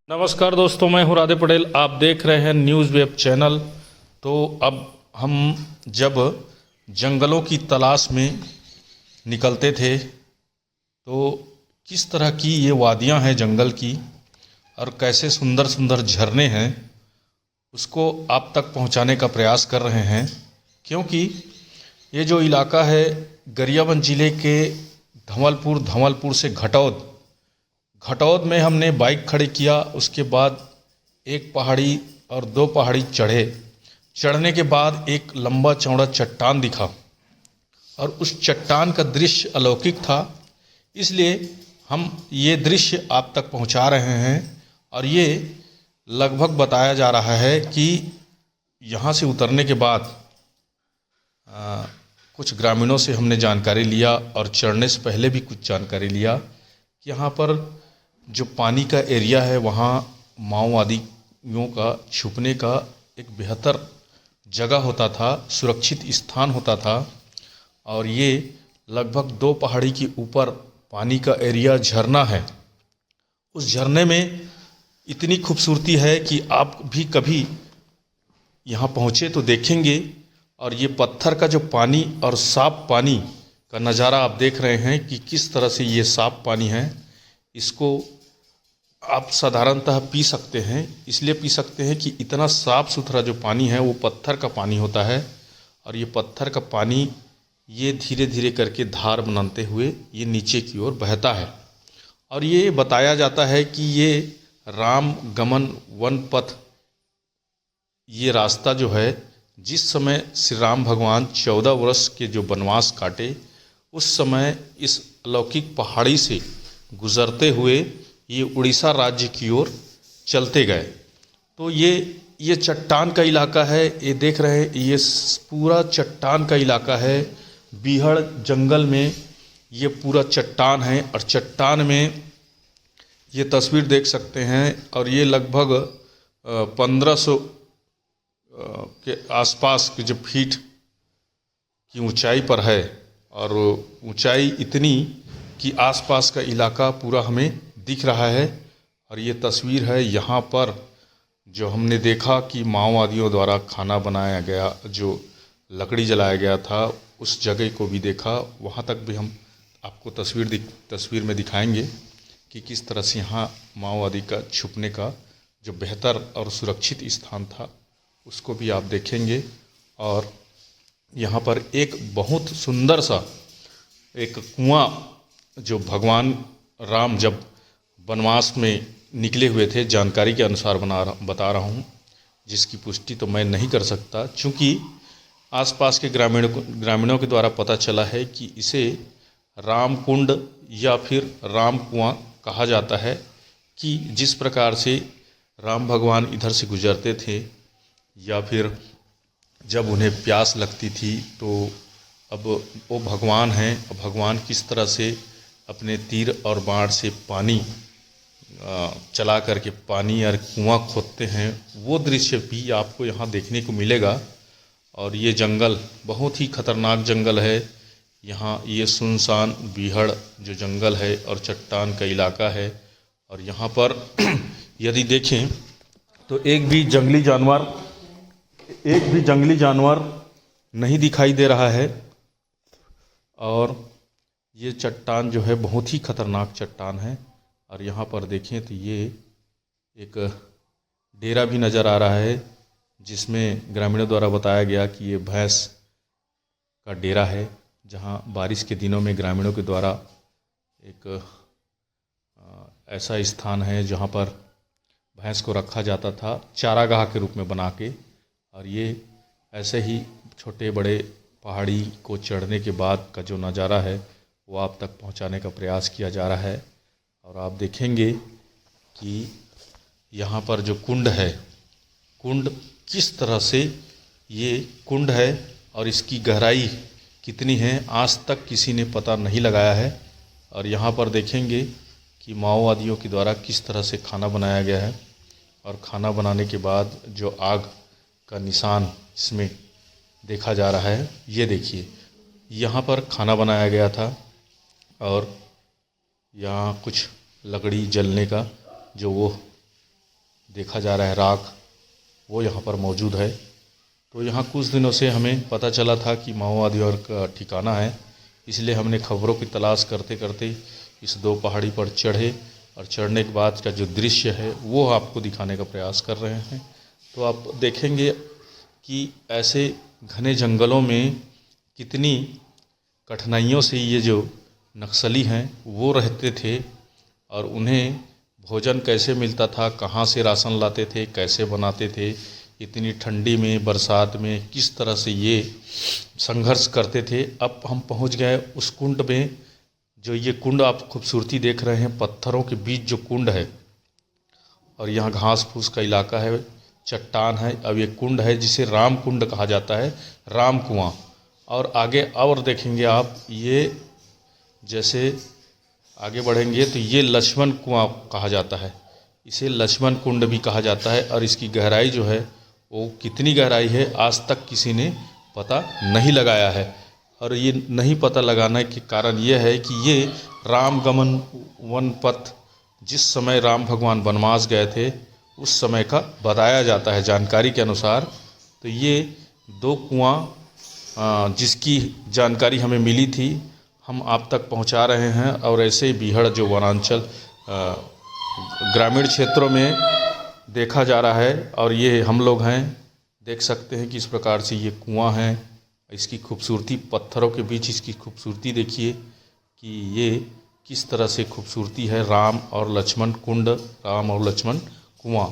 नमस्कार दोस्तों, मैं हूं राधे पटेल। आप देख रहे हैं न्यूज़ वेब चैनल। तो अब हम जब जंगलों की तलाश में निकलते थे तो किस तरह की ये वादियां हैं जंगल की और कैसे सुंदर सुंदर झरने हैं, उसको आप तक पहुंचाने का प्रयास कर रहे हैं। क्योंकि ये जो इलाका है गरियाबंद ज़िले के धवलपुर से घटौद में हमने बाइक खड़ी किया। उसके बाद एक पहाड़ी और दो पहाड़ी चढ़ने के बाद एक लंबा चौड़ा चट्टान दिखा और उस चट्टान का दृश्य अलौकिक था। इसलिए हम ये दृश्य आप तक पहुंचा रहे हैं और ये लगभग बताया जा रहा है कि यहाँ से उतरने के बाद कुछ ग्रामीणों से हमने जानकारी लिया और चढ़ने से पहले भी कुछ जानकारी लिया कि यहाँ पर जो पानी का एरिया है वहाँ माओवादियों का छुपने का एक बेहतर जगह होता था, सुरक्षित स्थान होता था। और ये लगभग दो पहाड़ी के ऊपर पानी का एरिया झरना है। उस झरने में इतनी खूबसूरती है कि आप भी कभी यहाँ पहुँचे तो देखेंगे। और ये पत्थर का जो पानी और साफ पानी का नज़ारा आप देख रहे हैं कि किस तरह से ये साफ पानी है। इसको आप साधारणतः पी सकते हैं, इसलिए पी सकते हैं कि इतना साफ़ सुथरा जो पानी है वो पत्थर का पानी होता है। और ये पत्थर का पानी ये धीरे धीरे करके धार बनाते हुए ये नीचे की ओर बहता है। और ये बताया जाता है कि ये राम गमन वन पथ, ये रास्ता जो है, जिस समय श्री राम भगवान 14 वर्ष के जो वनवास काटे उस समय इस अलौकिक पहाड़ी से गुजरते हुए ये उड़ीसा राज्य की ओर चलते गए। तो ये चट्टान का इलाका है, ये देख रहे हैं, ये पूरा चट्टान का इलाका है। बीहड़ जंगल में ये पूरा चट्टान है और चट्टान में ये तस्वीर देख सकते हैं। और ये लगभग 1500 के आसपास के जो फीट की ऊंचाई पर है। और ऊंचाई इतनी कि आसपास का इलाका पूरा हमें दिख रहा है। और ये तस्वीर है यहाँ पर जो हमने देखा कि माओवादियों द्वारा खाना बनाया गया, जो लकड़ी जलाया गया था, उस जगह को भी देखा। वहाँ तक भी हम आपको तस्वीर में दिखाएंगे कि किस तरह से यहाँ माओवादी का छुपने का जो बेहतर और सुरक्षित स्थान था उसको भी आप देखेंगे। और यहाँ पर एक बहुत सुंदर सा एक कुआं, जो भगवान राम जब वनवास में निकले हुए थे, जानकारी के अनुसार बता रहा हूँ, जिसकी पुष्टि तो मैं नहीं कर सकता, चूँकि आसपास के ग्रामीणों के द्वारा पता चला है कि इसे राम कुंड या फिर राम कुआं कहा जाता है। कि जिस प्रकार से राम भगवान इधर से गुजरते थे या फिर जब उन्हें प्यास लगती थी तो अब वो भगवान हैं, भगवान किस तरह से अपने तीर और बाण से पानी चला करके पानी और कुआं खोदते हैं, वो दृश्य भी आपको यहाँ देखने को मिलेगा। और ये जंगल बहुत ही खतरनाक जंगल है। यहाँ ये सुनसान बीहड़ जो जंगल है और चट्टान का इलाका है। और यहाँ पर यदि देखें तो एक भी जंगली जानवर नहीं दिखाई दे रहा है। और ये चट्टान जो है बहुत ही खतरनाक चट्टान है। और यहाँ पर देखें तो ये एक डेरा भी नज़र आ रहा है, जिसमें ग्रामीणों द्वारा बताया गया कि ये भैंस का डेरा है, जहाँ बारिश के दिनों में ग्रामीणों के द्वारा एक ऐसा स्थान है जहाँ पर भैंस को रखा जाता था चारागाह के रूप में बना के। और ये ऐसे ही छोटे बड़े पहाड़ी को चढ़ने के बाद का जो नज़ारा है वो आप तक पहुंचाने का प्रयास किया जा रहा है। और आप देखेंगे कि यहाँ पर जो कुंड है, कुंड किस तरह से ये कुंड है और इसकी गहराई कितनी है आज तक किसी ने पता नहीं लगाया है। और यहाँ पर देखेंगे कि माओवादियों के द्वारा किस तरह से खाना बनाया गया है। और खाना बनाने के बाद जो आग का निशान इसमें देखा जा रहा है, ये देखिए, यहाँ पर खाना बनाया गया था और यहाँ कुछ लकड़ी जलने का जो वो देखा जा रहा है राख, वो यहाँ पर मौजूद है। तो यहाँ कुछ दिनों से हमें पता चला था कि माओवादियों का ठिकाना है, इसलिए हमने खबरों की तलाश करते करते इस 2 पहाड़ी पर चढ़े और चढ़ने के बाद का जो दृश्य है वो आपको दिखाने का प्रयास कर रहे हैं। तो आप देखेंगे कि ऐसे घने जंगलों में कितनी कठिनाइयों से ये जो नक्सली हैं वो रहते थे और उन्हें भोजन कैसे मिलता था, कहाँ से राशन लाते थे, कैसे बनाते थे, इतनी ठंडी में बरसात में किस तरह से ये संघर्ष करते थे। अब हम पहुंच गए उस कुंड में, जो ये कुंड आप खूबसूरती देख रहे हैं, पत्थरों के बीच जो कुंड है और यहाँ घास फूस का इलाका है, चट्टान है। अब ये कुंड है जिसे राम कुंड कहा जाता है, राम कुआं। और आगे और देखेंगे आप, ये जैसे आगे बढ़ेंगे तो ये लक्ष्मण कुआं कहा जाता है, इसे लक्ष्मण कुंड भी कहा जाता है। और इसकी गहराई जो है वो कितनी गहराई है आज तक किसी ने पता नहीं लगाया है। और ये नहीं पता लगाने के कारण ये है कि ये रामगमन वन पथ, जिस समय राम भगवान वनवास गए थे उस समय का बताया जाता है जानकारी के अनुसार। तो ये 2 कुआं जिसकी जानकारी हमें मिली थी हम आप तक पहुंचा रहे हैं। और ऐसे ही बीहड़ जो वनांचल ग्रामीण क्षेत्रों में देखा जा रहा है। और ये हम लोग हैं, देख सकते हैं कि इस प्रकार से ये कुआं है, इसकी खूबसूरती, पत्थरों के बीच इसकी खूबसूरती देखिए कि ये किस तरह से खूबसूरती है। राम और लक्ष्मण कुंड, राम और लक्ष्मण कुआं।